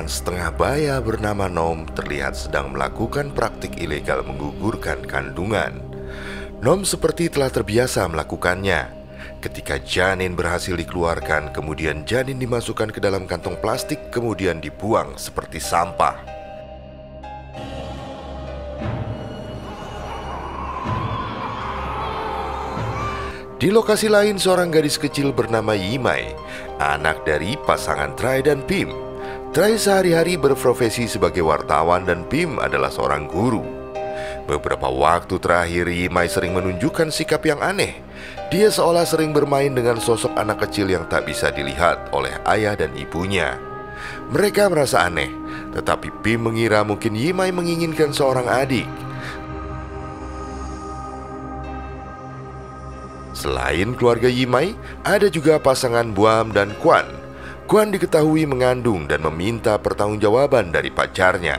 perempuan setengah baya bernama Nom terlihat sedang melakukan praktik ilegal menggugurkan kandungan. Nom seperti telah terbiasa melakukannya. Ketika janin berhasil dikeluarkan, kemudian janin dimasukkan ke dalam kantong plastik, kemudian dibuang seperti sampah. Di lokasi lain, seorang gadis kecil bernama Yimai, anak dari pasangan Trai dan Pim. Trai sehari-hari berprofesi sebagai wartawan dan Pim adalah seorang guru. Beberapa waktu terakhir, Yimai sering menunjukkan sikap yang aneh. Dia seolah sering bermain dengan sosok anak kecil yang tak bisa dilihat oleh ayah dan ibunya. Mereka merasa aneh, tetapi Pim mengira mungkin Yimai menginginkan seorang adik. Selain keluarga Yimai, ada juga pasangan Buam dan Kwan. Kwan diketahui mengandung dan meminta pertanggungjawaban dari pacarnya.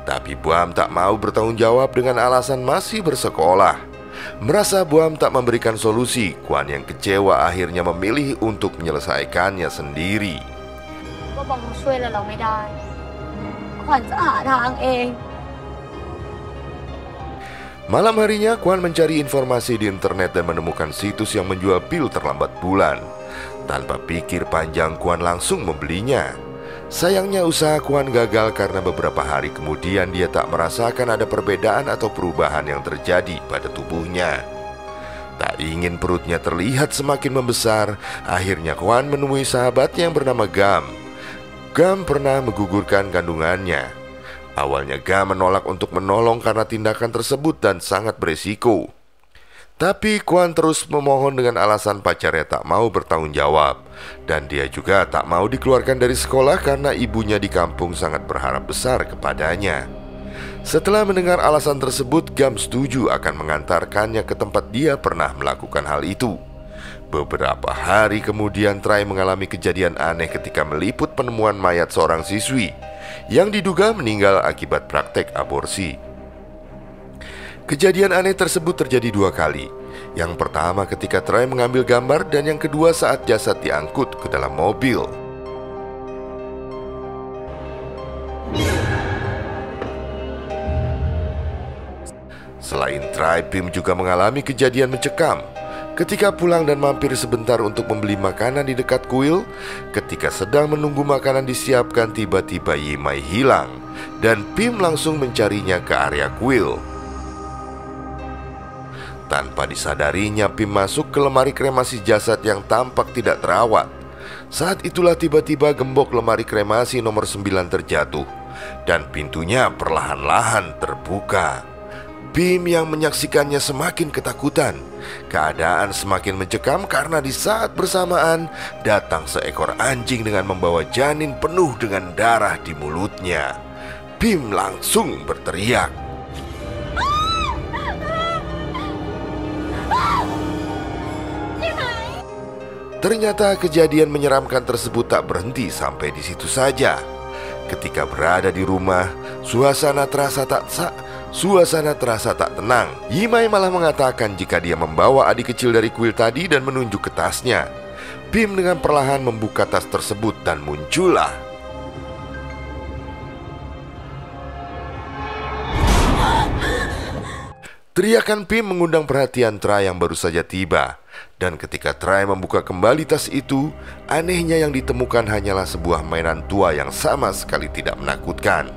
Tapi Buam tak mau bertanggung jawab dengan alasan masih bersekolah. Merasa Buam tak memberikan solusi, Kwan yang kecewa akhirnya memilih untuk menyelesaikannya sendiri. Malam harinya, Kwan mencari informasi di internet dan menemukan situs yang menjual pil terlambat bulan. Tanpa pikir panjang, Kwan langsung membelinya. Sayangnya usaha Kwan gagal karena beberapa hari kemudian dia tak merasakan ada perbedaan atau perubahan yang terjadi pada tubuhnya. Tak ingin perutnya terlihat semakin membesar, akhirnya Kwan menemui sahabatnya yang bernama Gam. Gam pernah menggugurkan kandungannya. Awalnya Gam menolak untuk menolong karena tindakan tersebut dan sangat beresiko. Tapi Kwan terus memohon dengan alasan pacarnya tak mau bertanggung jawab. Dan dia juga tak mau dikeluarkan dari sekolah karena ibunya di kampung sangat berharap besar kepadanya. Setelah mendengar alasan tersebut, Gam setuju akan mengantarkannya ke tempat dia pernah melakukan hal itu. Beberapa hari kemudian, Trai mengalami kejadian aneh ketika meliput penemuan mayat seorang siswi yang diduga meninggal akibat praktek aborsi. Kejadian aneh tersebut terjadi 2 kali. Yang pertama ketika Trai mengambil gambar, dan yang kedua saat jasad diangkut ke dalam mobil. Selain Trai, Pim juga mengalami kejadian mencekam. Ketika pulang dan mampir sebentar untuk membeli makanan di dekat kuil, ketika sedang menunggu makanan disiapkan, tiba-tiba Yimai hilang dan Pim langsung mencarinya ke area kuil. Tanpa disadarinya, Pim masuk ke lemari kremasi jasad yang tampak tidak terawat. Saat itulah tiba-tiba gembok lemari kremasi nomor 9 terjatuh dan pintunya perlahan-lahan terbuka. Pim yang menyaksikannya semakin ketakutan. Keadaan semakin mencekam karena di saat bersamaan datang seekor anjing dengan membawa janin penuh dengan darah di mulutnya. Pim langsung berteriak. Ternyata kejadian menyeramkan tersebut tak berhenti sampai di situ saja. Ketika berada di rumah, suasana terasa tak tenang. Yimai malah mengatakan jika dia membawa adik kecil dari kuil tadi dan menunjuk ke tasnya. Pim dengan perlahan membuka tas tersebut dan muncullah teriakan Pim mengundang perhatian Trai yang baru saja tiba. Dan ketika Trai membuka kembali tas itu, anehnya yang ditemukan hanyalah sebuah mainan tua yang sama sekali tidak menakutkan.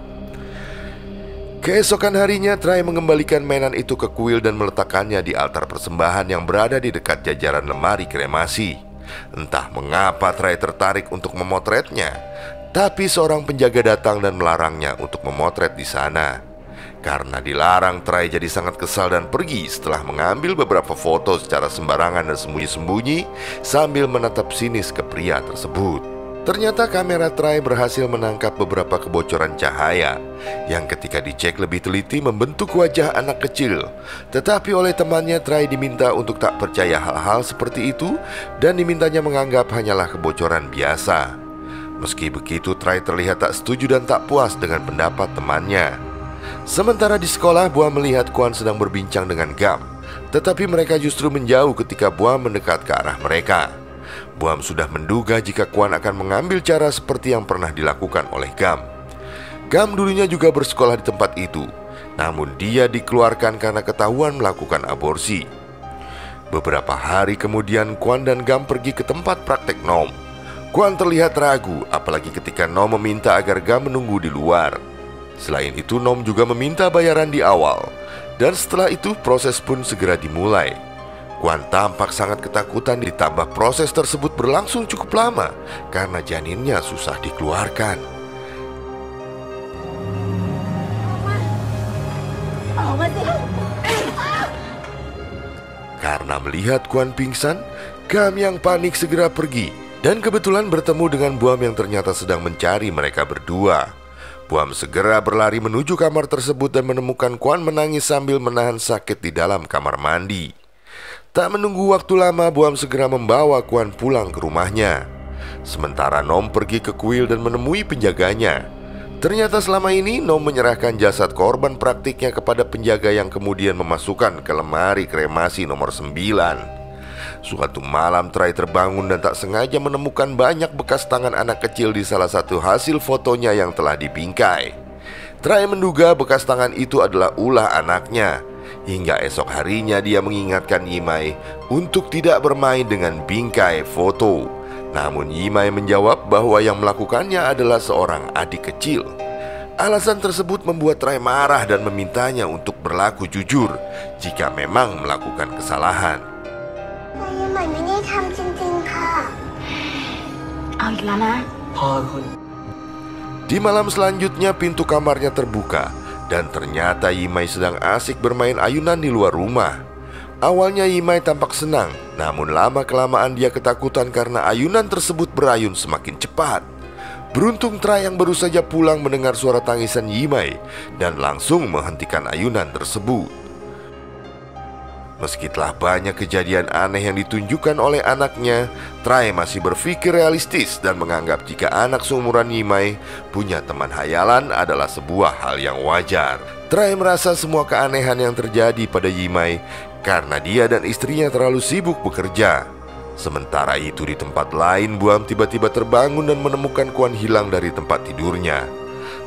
Keesokan harinya, Trai mengembalikan mainan itu ke kuil dan meletakkannya di altar persembahan yang berada di dekat jajaran lemari kremasi. Entah mengapa Trai tertarik untuk memotretnya, tapi seorang penjaga datang dan melarangnya untuk memotret di sana. Karena dilarang, Trai jadi sangat kesal dan pergi setelah mengambil beberapa foto secara sembarangan dan sembunyi-sembunyi sambil menatap sinis ke pria tersebut. Ternyata kamera Trai berhasil menangkap beberapa kebocoran cahaya yang ketika dicek lebih teliti membentuk wajah anak kecil. Tetapi oleh temannya, Trai diminta untuk tak percaya hal-hal seperti itu dan dimintanya menganggap hanyalah kebocoran biasa. Meski begitu, Trai terlihat tak setuju dan tak puas dengan pendapat temannya. Sementara di sekolah, Buam melihat Kwan sedang berbincang dengan Gam, tetapi mereka justru menjauh ketika Buam mendekat ke arah mereka. Buam sudah menduga jika Kwan akan mengambil cara seperti yang pernah dilakukan oleh Gam. Gam dulunya juga bersekolah di tempat itu, namun dia dikeluarkan karena ketahuan melakukan aborsi. Beberapa hari kemudian Kwan dan Gam pergi ke tempat praktek Nom. Kwan terlihat ragu, apalagi ketika Nom meminta agar Gam menunggu di luar. Selain itu, Nom juga meminta bayaran di awal. Dan setelah itu proses pun segera dimulai. Kwan tampak sangat ketakutan, ditambah proses tersebut berlangsung cukup lama karena janinnya susah dikeluarkan. Karena melihat Kwan pingsan, Gam yang panik segera pergi dan kebetulan bertemu dengan Buam yang ternyata sedang mencari mereka berdua. Buam segera berlari menuju kamar tersebut dan menemukan Kwan menangis sambil menahan sakit di dalam kamar mandi. Tak menunggu waktu lama, Buam segera membawa Kwan pulang ke rumahnya. Sementara Nom pergi ke kuil dan menemui penjaganya. Ternyata selama ini Nom menyerahkan jasad korban praktiknya kepada penjaga yang kemudian memasukkan ke lemari kremasi nomor 9. Suatu malam Try terbangun dan tak sengaja menemukan banyak bekas tangan anak kecil di salah satu hasil fotonya yang telah dibingkai. Try menduga bekas tangan itu adalah ulah anaknya. Hingga esok harinya dia mengingatkan Yimai untuk tidak bermain dengan bingkai foto. Namun Yimai menjawab bahwa yang melakukannya adalah seorang adik kecil. Alasan tersebut membuat Try marah dan memintanya untuk berlaku jujur jika memang melakukan kesalahan. Di malam selanjutnya pintu kamarnya terbuka dan ternyata Yimai sedang asik bermain ayunan di luar rumah. Awalnya Yimai tampak senang, namun lama-kelamaan dia ketakutan karena ayunan tersebut berayun semakin cepat. Beruntung Try yang baru saja pulang mendengar suara tangisan Yimai dan langsung menghentikan ayunan tersebut. Meski telah banyak kejadian aneh yang ditunjukkan oleh anaknya, Try masih berpikir realistis dan menganggap jika anak seumuran Yimai punya teman hayalan adalah sebuah hal yang wajar. Try merasa semua keanehan yang terjadi pada Yimai karena dia dan istrinya terlalu sibuk bekerja. Sementara itu di tempat lain, Buam tiba-tiba terbangun dan menemukan Kwan hilang dari tempat tidurnya.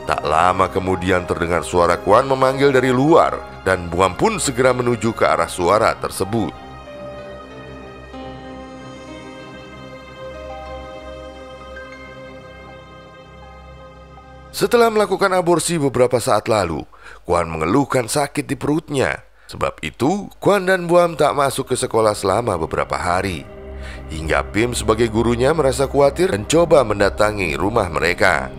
Tak lama kemudian terdengar suara Kwan memanggil dari luar dan Buam pun segera menuju ke arah suara tersebut. Setelah melakukan aborsi beberapa saat lalu, Kwan mengeluhkan sakit di perutnya. Sebab itu, Kwan dan Buam tak masuk ke sekolah selama beberapa hari. Hingga Pim sebagai gurunya merasa khawatir dan coba mendatangi rumah mereka.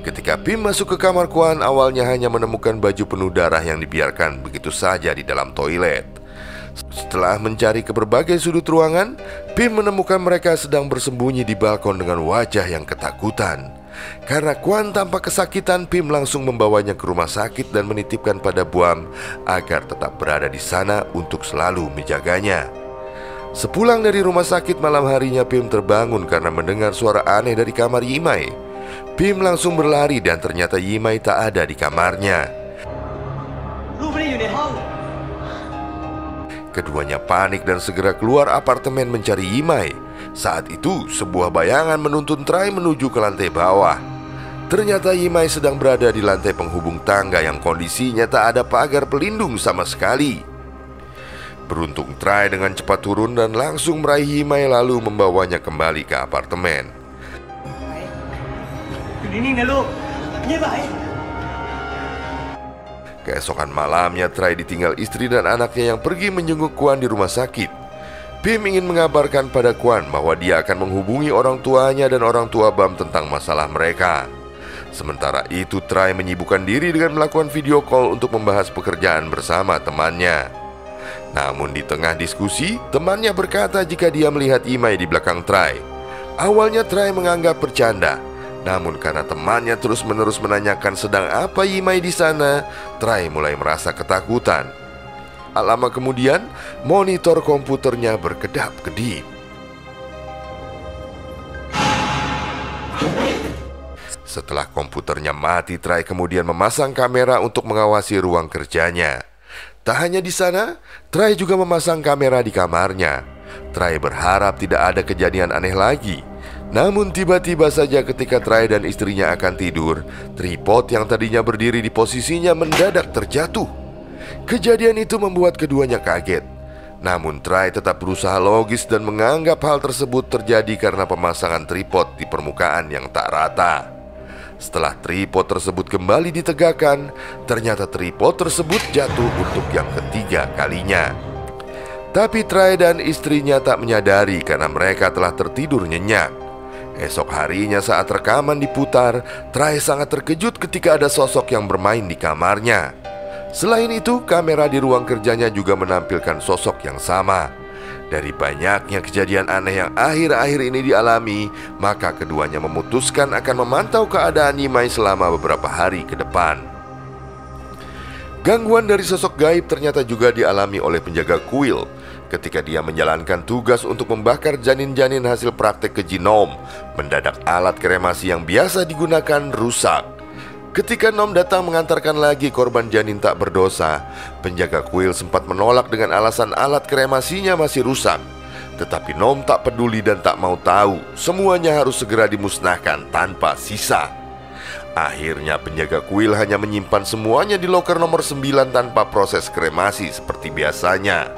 Ketika Pim masuk ke kamar Kwan, awalnya hanya menemukan baju penuh darah yang dibiarkan begitu saja di dalam toilet. Setelah mencari ke berbagai sudut ruangan, Pim menemukan mereka sedang bersembunyi di balkon dengan wajah yang ketakutan. Karena Kwan tampak kesakitan, Pim langsung membawanya ke rumah sakit dan menitipkan pada Buam agar tetap berada di sana untuk selalu menjaganya. Sepulang dari rumah sakit malam harinya, Pim terbangun karena mendengar suara aneh dari kamar Yimai. Pim langsung berlari dan ternyata Yimai tak ada di kamarnya. Keduanya panik dan segera keluar apartemen mencari Yimai. Saat itu sebuah bayangan menuntun Try menuju ke lantai bawah. Ternyata Yimai sedang berada di lantai penghubung tangga yang kondisinya tak ada pagar pelindung sama sekali. Beruntung Try dengan cepat turun dan langsung meraih Yimai lalu membawanya kembali ke apartemen. Keesokan malamnya Try ditinggal istri dan anaknya yang pergi menjenguk Kwan di rumah sakit. Pim ingin mengabarkan pada Kwan bahwa dia akan menghubungi orang tuanya dan orang tua Bam tentang masalah mereka. Sementara itu Try menyibukkan diri dengan melakukan video call untuk membahas pekerjaan bersama temannya. Namun di tengah diskusi, temannya berkata jika dia melihat Yimai di belakang Try. Awalnya Try menganggap bercanda. Namun karena temannya terus-menerus menanyakan sedang apa Yimai di sana, Try mulai merasa ketakutan. Lama kemudian, monitor komputernya berkedap-kedip. Setelah komputernya mati, Try kemudian memasang kamera untuk mengawasi ruang kerjanya. Tak hanya di sana, Try juga memasang kamera di kamarnya. Trai berharap tidak ada kejadian aneh lagi. Namun tiba-tiba saja ketika Trai dan istrinya akan tidur, tripod yang tadinya berdiri di posisinya mendadak terjatuh. Kejadian itu membuat keduanya kaget. Namun Trai tetap berusaha logis dan menganggap hal tersebut terjadi karena pemasangan tripod di permukaan yang tak rata. Setelah tripod tersebut kembali ditegakkan, ternyata tripod tersebut jatuh untuk yang ketiga kalinya. Tapi Trai dan istrinya tak menyadari karena mereka telah tertidur nyenyak. Esok harinya saat rekaman diputar, Trai sangat terkejut ketika ada sosok yang bermain di kamarnya. Selain itu, kamera di ruang kerjanya juga menampilkan sosok yang sama. Dari banyaknya kejadian aneh yang akhir-akhir ini dialami, maka keduanya memutuskan akan memantau keadaan Nimai selama beberapa hari ke depan. Gangguan dari sosok gaib ternyata juga dialami oleh penjaga kuil ketika dia menjalankan tugas untuk membakar janin-janin hasil praktek keji Nom. Mendadak alat kremasi yang biasa digunakan rusak. Ketika Nom datang mengantarkan lagi korban janin tak berdosa, penjaga kuil sempat menolak dengan alasan alat kremasinya masih rusak. Tetapi Nom tak peduli dan tak mau tahu. Semuanya harus segera dimusnahkan tanpa sisa. Akhirnya penjaga kuil hanya menyimpan semuanya di loker nomor 9 tanpa proses kremasi seperti biasanya.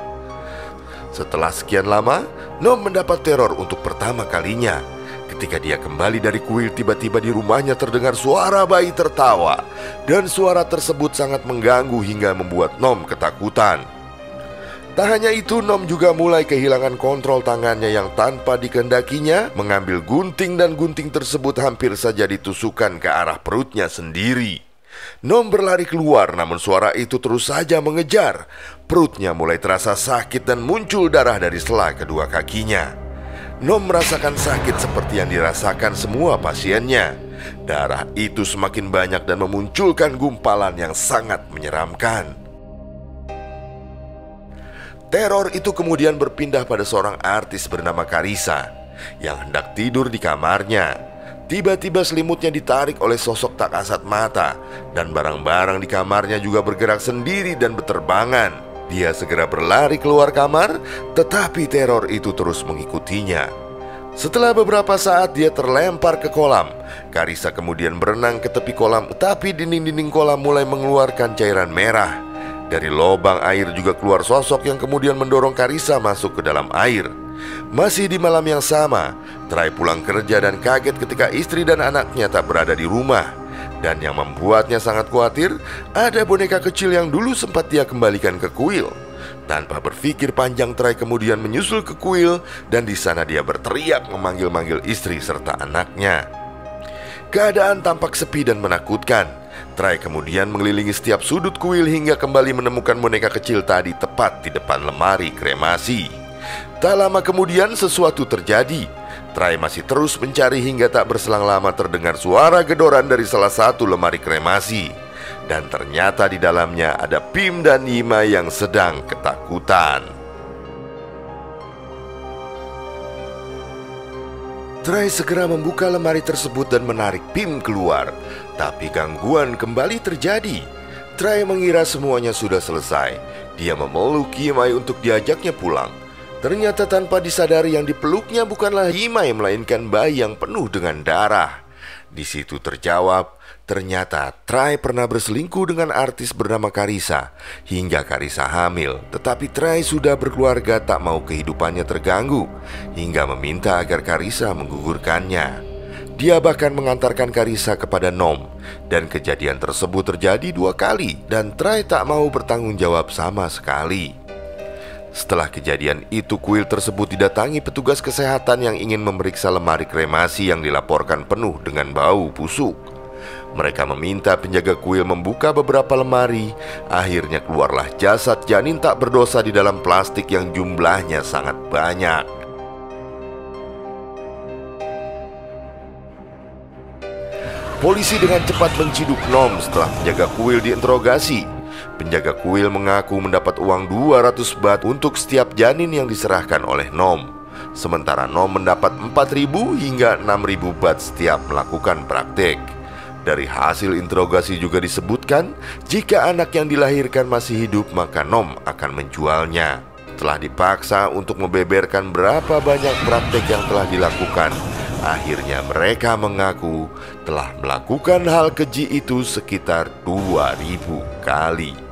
Setelah sekian lama, Nom mendapat teror untuk pertama kalinya. Ketika dia kembali dari kuil, tiba-tiba di rumahnya terdengar suara bayi tertawa. Dan suara tersebut sangat mengganggu hingga membuat Nom ketakutan. Tak hanya itu, Nom juga mulai kehilangan kontrol tangannya yang tanpa dikehendakinya mengambil gunting, dan gunting tersebut hampir saja ditusukkan ke arah perutnya sendiri. Nom berlari keluar, namun suara itu terus saja mengejar. Perutnya mulai terasa sakit dan muncul darah dari sela kedua kakinya. Nom merasakan sakit seperti yang dirasakan semua pasiennya. Darah itu semakin banyak dan memunculkan gumpalan yang sangat menyeramkan. Teror itu kemudian berpindah pada seorang artis bernama Karissa yang hendak tidur di kamarnya. Tiba-tiba selimutnya ditarik oleh sosok tak kasat mata, dan barang-barang di kamarnya juga bergerak sendiri dan berterbangan. Dia segera berlari keluar kamar, tetapi teror itu terus mengikutinya. Setelah beberapa saat dia terlempar ke kolam. Karissa kemudian berenang ke tepi kolam, tapi dinding-dinding kolam mulai mengeluarkan cairan merah. Dari lubang air juga keluar sosok yang kemudian mendorong Karissa masuk ke dalam air. Masih di malam yang sama, Trai pulang kerja dan kaget ketika istri dan anaknya tak berada di rumah. Dan yang membuatnya sangat khawatir, ada boneka kecil yang dulu sempat dia kembalikan ke kuil. Tanpa berpikir panjang, Trai kemudian menyusul ke kuil, dan di sana dia berteriak memanggil-manggil istri serta anaknya. Keadaan tampak sepi dan menakutkan. Trai kemudian mengelilingi setiap sudut kuil hingga kembali menemukan boneka kecil tadi tepat di depan lemari kremasi. Tak lama kemudian sesuatu terjadi. Trai masih terus mencari hingga tak berselang lama terdengar suara gedoran dari salah satu lemari kremasi. Dan ternyata di dalamnya ada Pim dan Yima yang sedang ketakutan. Trai segera membuka lemari tersebut dan menarik Pim keluar. Tapi gangguan kembali terjadi. Trai mengira semuanya sudah selesai. Dia memeluk Yimai untuk diajaknya pulang. Ternyata tanpa disadari yang dipeluknya bukanlah Yimai, melainkan bayi yang penuh dengan darah. Di situ terjawab, ternyata Trai pernah berselingkuh dengan artis bernama Karissa hingga Karissa hamil. Tetapi Trai sudah berkeluarga, tak mau kehidupannya terganggu, hingga meminta agar Karissa menggugurkannya. Dia bahkan mengantarkan Karissa kepada Nom. Dan kejadian tersebut terjadi 2 kali, dan Trai tak mau bertanggung jawab sama sekali. Setelah kejadian itu, kuil tersebut didatangi petugas kesehatan yang ingin memeriksa lemari kremasi yang dilaporkan penuh dengan bau busuk. Mereka meminta penjaga kuil membuka beberapa lemari. Akhirnya keluarlah jasad janin tak berdosa di dalam plastik yang jumlahnya sangat banyak. Polisi dengan cepat menciduk Nom setelah penjaga kuil diinterogasi. Penjaga kuil mengaku mendapat uang 200 bat untuk setiap janin yang diserahkan oleh Nom. Sementara Nom mendapat 4.000 hingga 6.000 bat setiap melakukan praktek. Dari hasil interogasi juga disebutkan, jika anak yang dilahirkan masih hidup maka Nom akan menjualnya. Setelah dipaksa untuk membeberkan berapa banyak praktek yang telah dilakukan, akhirnya mereka mengaku telah melakukan hal keji itu sekitar 2000 kali.